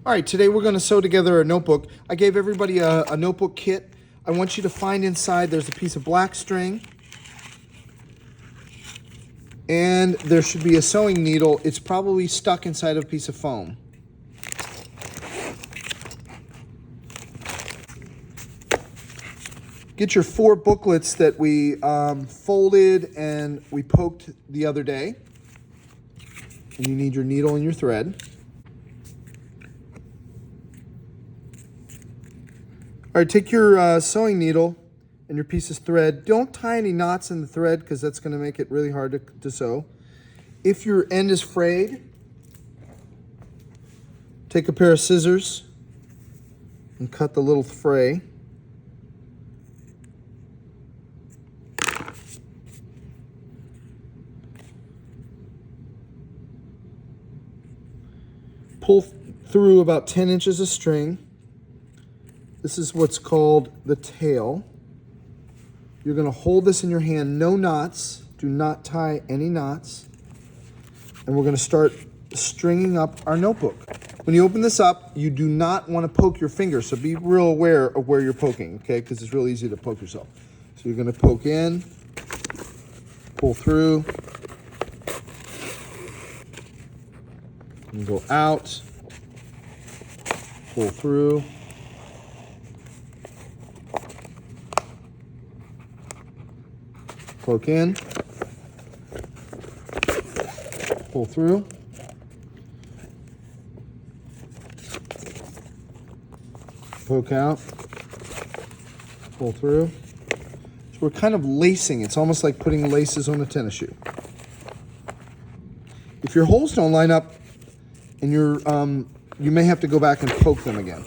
All right, today we're going to sew together a notebook. I gave everybody a notebook kit. I want you to find inside there's a piece of black string and there should be a sewing needle. It's probably stuck inside of a piece of foam. Get your 4 booklets that we folded and we poked the other day. And you need your needle and your thread. All right, take your sewing needle and your piece of thread. Don't tie any knots in the thread because that's going to make it really hard to sew. If your end is frayed, take a pair of scissors and cut the little fray. Pull through about 10 inches of string. This is what's called the tail. You're going to hold this in your hand, no knots. Do not tie any knots. And we're going to start stringing up our notebook. When you open this up, you do not want to poke your finger, so be real aware of where you're poking, okay? Because it's real easy to poke yourself. So you're going to poke in, pull through, and go out, pull through, poke in, pull through, poke out, pull through. So we're kind of lacing. It's almost like putting laces on a tennis shoe. If your holes don't line up and you may have to go back and poke them again.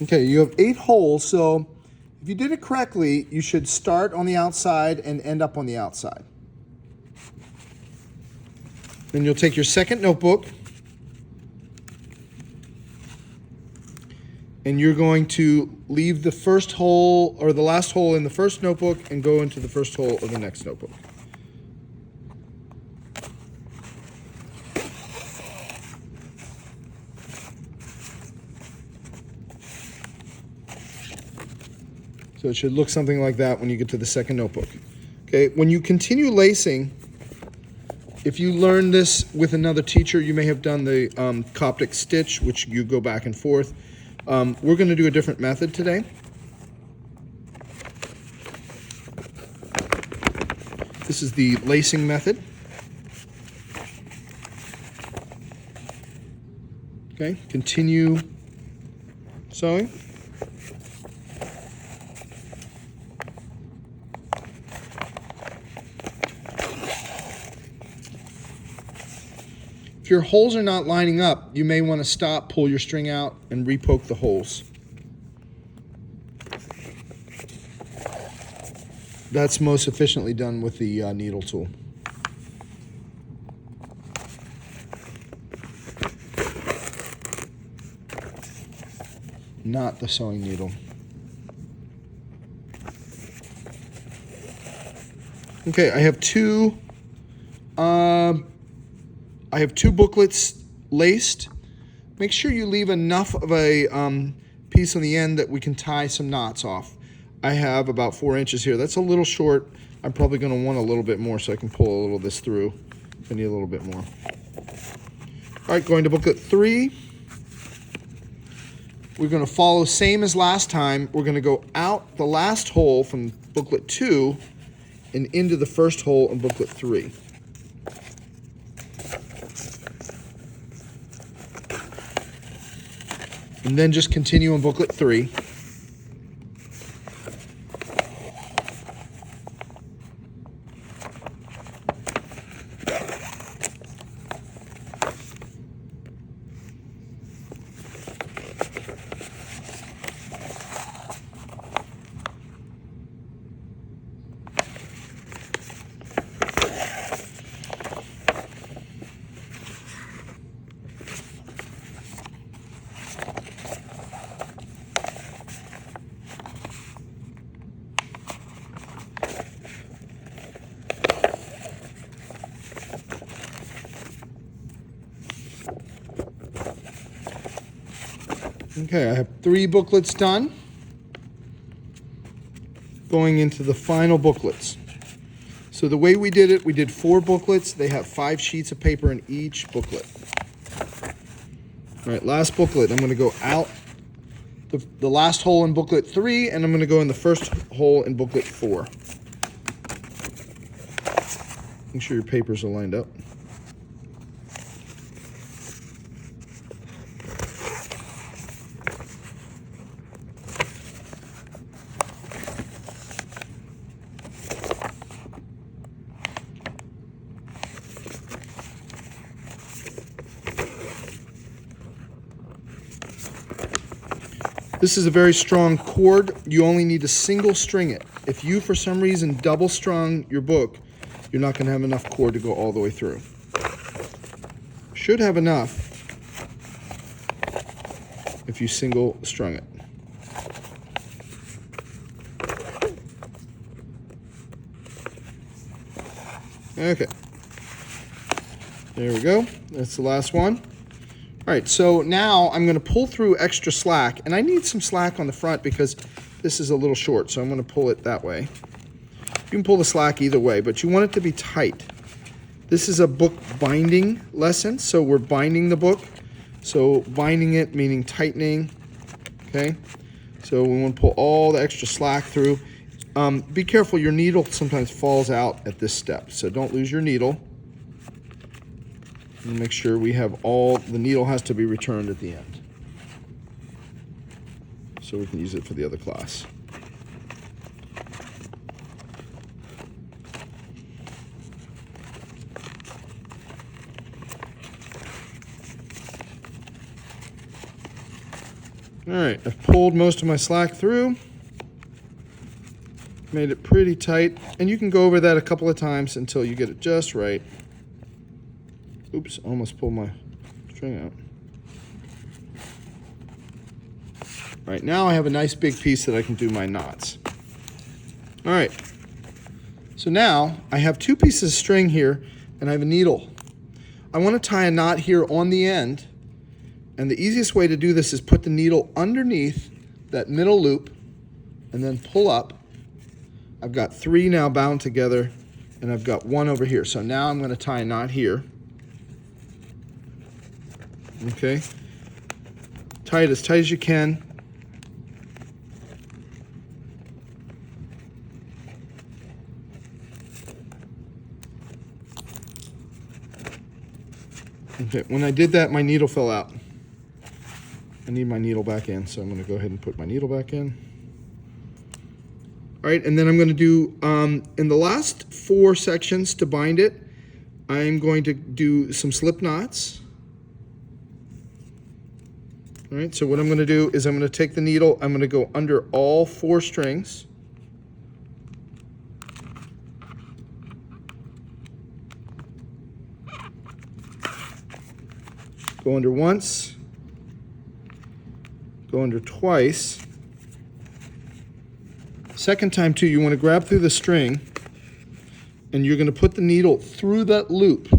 Okay, you have 8 holes, so if you did it correctly, you should start on the outside and end up on the outside. Then you'll take your second notebook and you're going to leave the first hole or the last hole in the first notebook and go into the first hole of the next notebook. So it should look something like that when you get to the second notebook. Okay, when you continue lacing, if you learned this with another teacher, you may have done the Coptic stitch, which you go back and forth. We're going to do a different method today. This is the lacing method. Okay, continue sewing. If your holes are not lining up, you may want to stop, pull your string out, and repoke the holes. That's most efficiently done with the needle tool. Not the sewing needle. Okay, I have two booklets laced. Make sure you leave enough of a piece on the end that we can tie some knots off. I have about 4 inches here. That's a little short. I'm probably going to want a little bit more so I can pull a little of this through. I need a little bit more. All right, going to booklet 3. We're going to follow same as last time. We're going to go out the last hole from booklet 2 and into the first hole in booklet 3. And then just continue in booklet 3. Okay, I have 3 booklets done. Going into the final booklets. So the way we did it, we did 4 booklets. They have 5 sheets of paper in each booklet. All right, last booklet. I'm going to go out the last hole in booklet 3, and I'm going to go in the first hole in booklet 4. Make sure your papers are lined up. This is a very strong cord. You only need to single string it. If you, for some reason, double strung your book, you're not going to have enough cord to go all the way through. Should have enough if you single strung it. Okay. There we go. That's the last one. All right, so now I'm going to pull through extra slack, and I need some slack on the front because this is a little short, so I'm going to pull it that way. You can pull the slack either way, but you want it to be tight. This is a book binding lesson, so we're binding the book. So binding it meaning tightening, okay? So we want to pull all the extra slack through. Be careful, your needle sometimes falls out at this step, so don't lose your needle. And make sure we have the needle has to be returned at the end, so we can use it for the other class. All right, I've pulled most of my slack through, made it pretty tight, and you can go over that a couple of times until you get it just right. Oops, almost pulled my string out. All right, now I have a nice big piece that I can do my knots. All right, so now I have 2 pieces of string here, and I have a needle. I want to tie a knot here on the end, and the easiest way to do this is put the needle underneath that middle loop and then pull up. I've got 3 now bound together, and I've got 1 over here. So now I'm going to tie a knot here. Okay, tie it as tight as you can. Okay, when I did that, my needle fell out. I need my needle back in, so I'm going to go ahead and put my needle back in. All right, and then I'm going to do, in the last 4 sections to bind it, I'm going to do some slip knots. All right, so what I'm going to do is I'm going to take the needle, I'm going to go under all 4 strings. Go under once, go under twice. Second time too, you want to grab through the string, and you're going to put the needle through that loop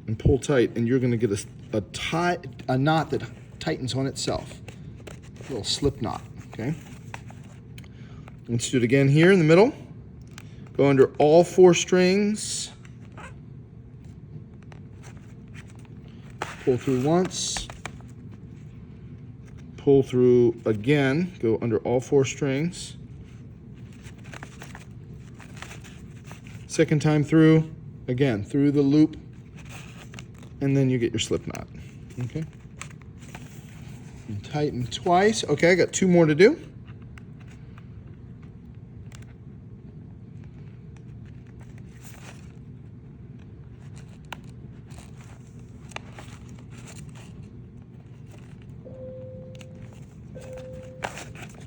and pull tight, and you're going to get a knot that tightens on itself. A little slip knot, okay? Let's do it again here in the middle. Go under all 4 strings. Pull through once. Pull through again. Go under all 4 strings. Second time through, again, through the loop, and then you get your slip knot, okay? And tighten twice. Okay, I got 2 more to do.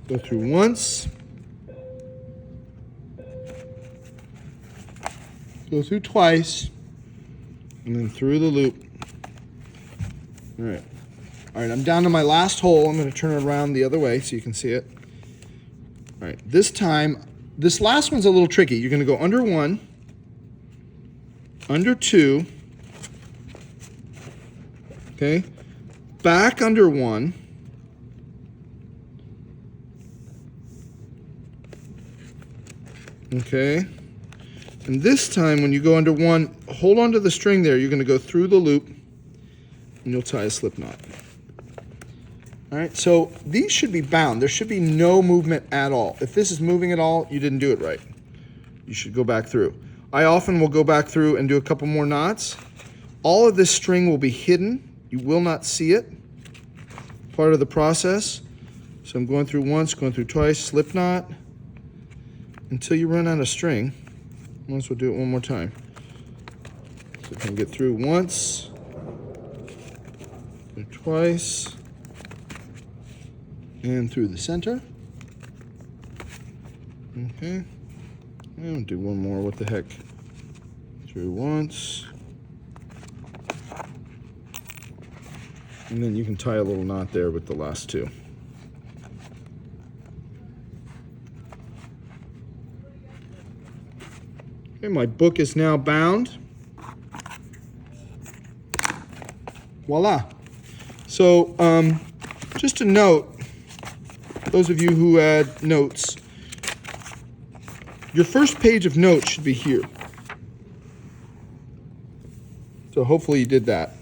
Go through once. Go through twice. And then through the loop. All right. All right, I'm down to my last hole. I'm going to turn it around the other way so you can see it. All right, this time, this last one's a little tricky. You're going to go under 1, under 2, okay, back under 1, Okay. And this time when you go under one, hold on to the string there. You're going to go through the loop and you'll tie a slip knot. All right, so these should be bound. There should be no movement at all. If this is moving at all, you didn't do it right. You should go back through. I often will go back through and do a couple more knots. All of this string will be hidden. You will not see it. Part of the process. So I'm going through once, going through twice, slip knot, until you run out of string. Once, we'll do it one more time. So I can get through once, through twice, and through the center. Okay. And do one more. What the heck? Through once. And then you can tie a little knot there with the last two. Okay, my book is now bound. Voila. So, just a note, those of you who add notes, your first page of notes should be here. So hopefully you did that.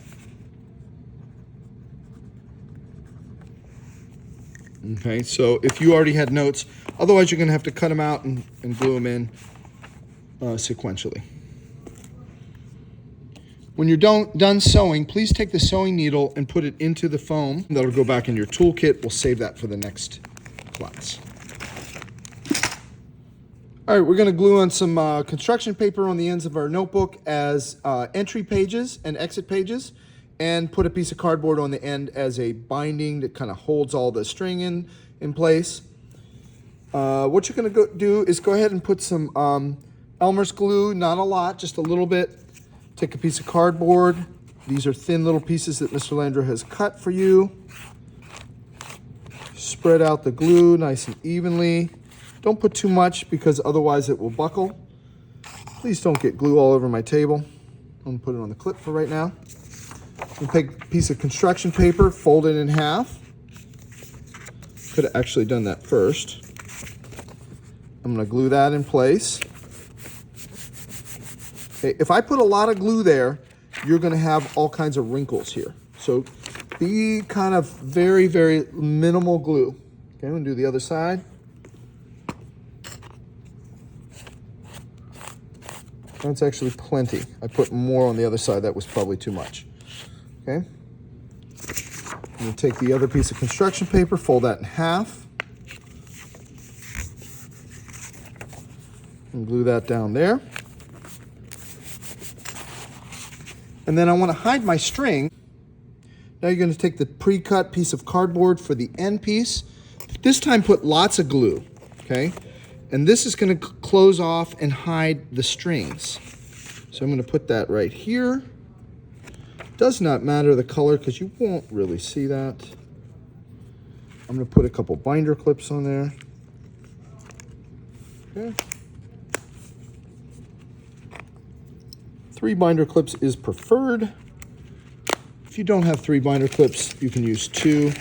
Okay, so if you already had notes, otherwise you're going to have to cut them out and glue them in sequentially. When you're done sewing, please take the sewing needle and put it into the foam. That'll go back in your toolkit. We'll save that for the next class. All right, we're going to glue on some construction paper on the ends of our notebook as entry pages and exit pages, and put a piece of cardboard on the end as a binding that kind of holds all the string in place. What you're going to do is go ahead and put some Elmer's glue, not a lot, just a little bit. Take a piece of cardboard. These are thin little pieces that Mr. Landra has cut for you. Spread out the glue nice and evenly. Don't put too much because otherwise it will buckle. Please don't get glue all over my table. I'm going to put it on the clip for right now. We'll take a piece of construction paper, fold it in half. Could have actually done that first. I'm going to glue that in place. Okay, if I put a lot of glue there, you're going to have all kinds of wrinkles here. So be kind of very, very minimal glue. Okay, I'm going to do the other side. That's actually plenty. I put more on the other side. That was probably too much. Okay. I'm going to take the other piece of construction paper, fold that in half, and glue that down there. And then I want to hide my string. Now you're going to take the pre-cut piece of cardboard for the end piece. This time put lots of glue, okay? And this is going to close off and hide the strings. So I'm going to put that right here. Does not matter the color because you won't really see that. I'm going to put a couple binder clips on there. Okay. 3 binder clips is preferred. If you don't have 3 binder clips, you can use 2.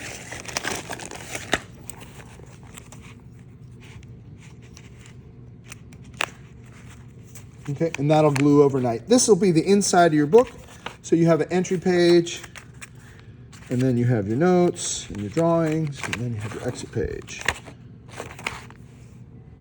Okay, and that'll glue overnight. This will be the inside of your book. So you have an entry page, and then you have your notes and your drawings, and then you have your exit page.